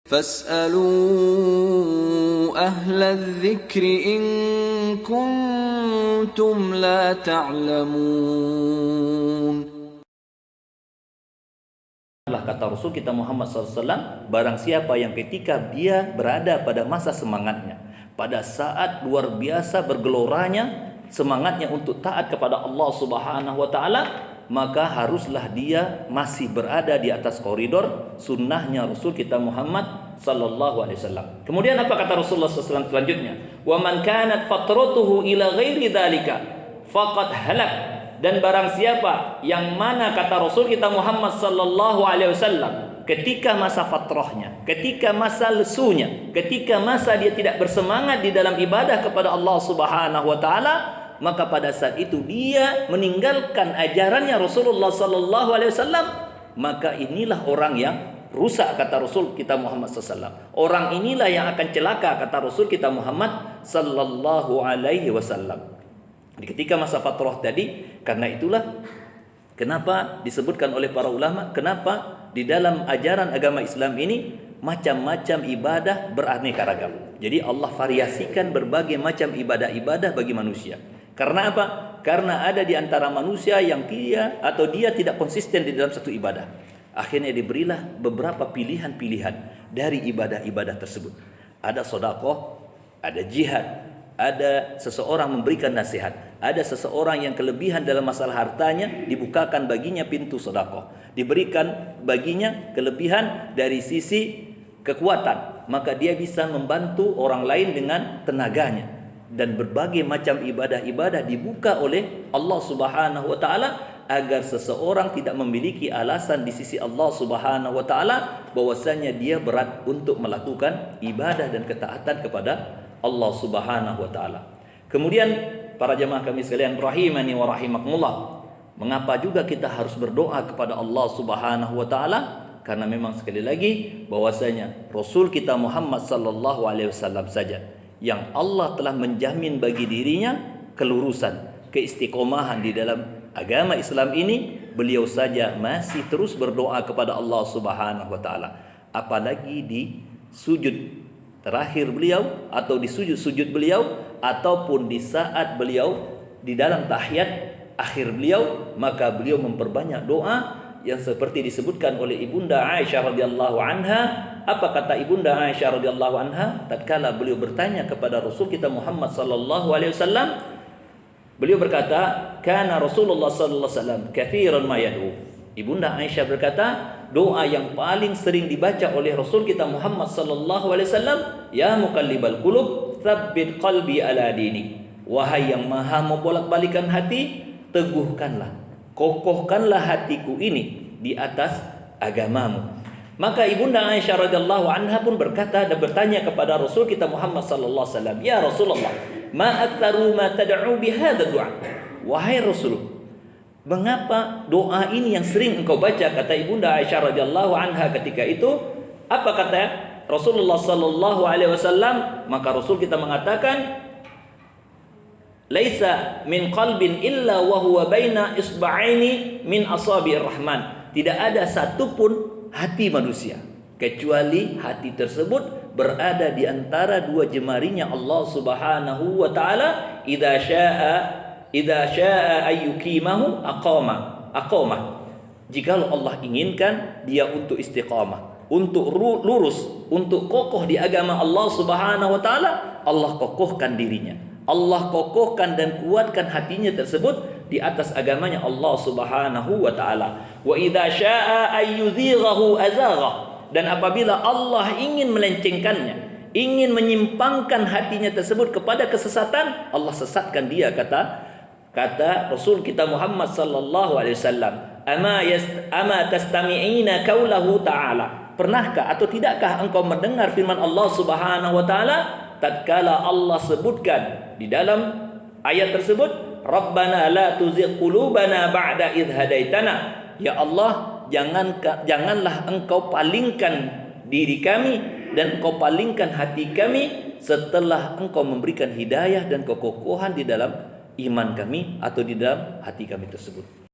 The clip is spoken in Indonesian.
فاسألوا أهل الذكر إن كنتم لا تعلمون. Kata Rasul kita Muhammad SAW, barang siapa yang ketika dia berada pada masa semangatnya, pada saat luar biasa bergeloranya semangatnya untuk taat kepada Allah Subhanahu wa taala, maka haruslah dia masih berada di atas koridor sunnahnya Rasul kita Muhammad sallallahu alaihi wasallam. Kemudian apa kata Rasulullah SAW selanjutnya? Wa man kanat fatratuhu ila ghairi dzalika faqad halak. Dan barang siapa yang mana kata Rasul kita Muhammad sallallahu alaihi wasallam, ketika masa fatrahnya, ketika masa lesunya, ketika masa dia tidak bersemangat di dalam ibadah kepada Allah Subhanahu wa taala, maka pada saat itu dia meninggalkan ajarannya Rasulullah sallallahu alaihi wasallam, maka inilah orang yang rusak kata Rasul kita Muhammad SAW. Orang inilah yang akan celaka kata Rasul kita Muhammad sallallahu alaihi wasallam. Ketika masa fatrah tadi, karena itulah kenapa disebutkan oleh para ulama, kenapa di dalam ajaran agama Islam ini macam-macam ibadah beraneka ragam. Jadi Allah variasikan berbagai macam ibadah-ibadah bagi manusia. Karena apa? Karena ada di antara manusia yang dia tidak konsisten di dalam satu ibadah. Akhirnya diberilah beberapa pilihan-pilihan dari ibadah-ibadah tersebut. Ada sedekah, ada jihad, ada seseorang memberikan nasihat, ada seseorang yang kelebihan dalam masalah hartanya, dibukakan baginya pintu sedekah, diberikan baginya kelebihan dari sisi kekuatan, maka dia bisa membantu orang lain dengan tenaganya. Dan berbagai macam ibadah-ibadah dibuka oleh Allah Subhanahu wa taala agar seseorang tidak memiliki alasan di sisi Allah Subhanahu wa taala bahwasanya dia berat untuk melakukan ibadah dan ketaatan kepada Allah Subhanahu wa taala. Kemudian para jemaah kami sekalian rahimani wa rahimakumullah, mengapa juga kita harus berdoa kepada Allah Subhanahu wa taala? Karena memang sekali lagi bahwasanya Rasul kita Muhammad sallallahu alaihi wasallam saja yang Allah telah menjamin bagi dirinya kelurusan, keistiqomahan di dalam agama Islam ini, beliau saja masih terus berdoa kepada Allah Subhanahu wa taala. Apalagi di sujud terakhir beliau atau di sujud-sujud beliau ataupun di saat beliau di dalam tahiyat akhir beliau, maka beliau memperbanyak doa yang seperti disebutkan oleh Ibunda Aisyah radhiyallahu anha. Apa kata Ibunda Aisyah radhiyallahu anha tatkala beliau bertanya kepada Rasul kita Muhammad sallallahu alaihi wasallam? Beliau berkata, "Kana Rasulullah sallallahu alaihi wasallam katsiran ma yad'u." Ibunda Aisyah berkata, doa yang paling sering dibaca oleh Rasul kita Muhammad sallallahu alaihi wasallam, "Ya muqallibal qulub, tsabbit qalbi ala dinik." Wahai yang maha membolak-balikan hati, teguhkanlah, kokohkanlah hatiku ini di atas agamamu. Maka Ibunda Aisyah radhiyallahu anha pun berkata dan bertanya kepada Rasul kita Muhammad sallallahu alaihi wasallam, "Ya Rasulullah, ma aktsaru ma tad'u bi hadzal du'a?" Wahai Rasul, mengapa doa ini yang sering engkau baca? Kata Ibunda Aisyah radhiyallahu anha ketika itu, apa kata Rasulullah sallallahu alaihi wasallam? Maka Rasul kita mengatakan, "Laisa min qalbin illa wa huwa baina isba'aini min asabi'ir rahman." Tidak ada satupun hati manusia kecuali hati tersebut berada di antara dua jemarinya Allah Subhanahu wa taala. Idza syaa ayyukimahu aqama. Jikalau Allah inginkan dia untuk istiqamah, untuk lurus, untuk kokoh di agama Allah Subhanahu wa taala, Allah kokohkan dirinya. Allah kokohkan dan kuatkan hatinya tersebut di atas agamanya Allah Subhanahu wa taala. Wa idza syaa ayyuzighahu azagha. Dan apabila Allah ingin melencengkannya, ingin menyimpangkan hatinya tersebut kepada kesesatan, Allah sesatkan dia, kata Rasul kita Muhammad sallallahu alaihi wasallam, ama tastami'ina qaulahu ta'ala. Pernahkah atau tidakkah engkau mendengar firman Allah Subhanahu wa taala tatkala Allah sebutkan di dalam ayat tersebut, Rabbana la tuzigh qulubana ba'da idh hadaitana. Ya Allah, janganlah engkau palingkan diri kami dan engkau palingkan hati kami setelah engkau memberikan hidayah dan kekokohan di dalam iman kami atau di dalam hati kami tersebut.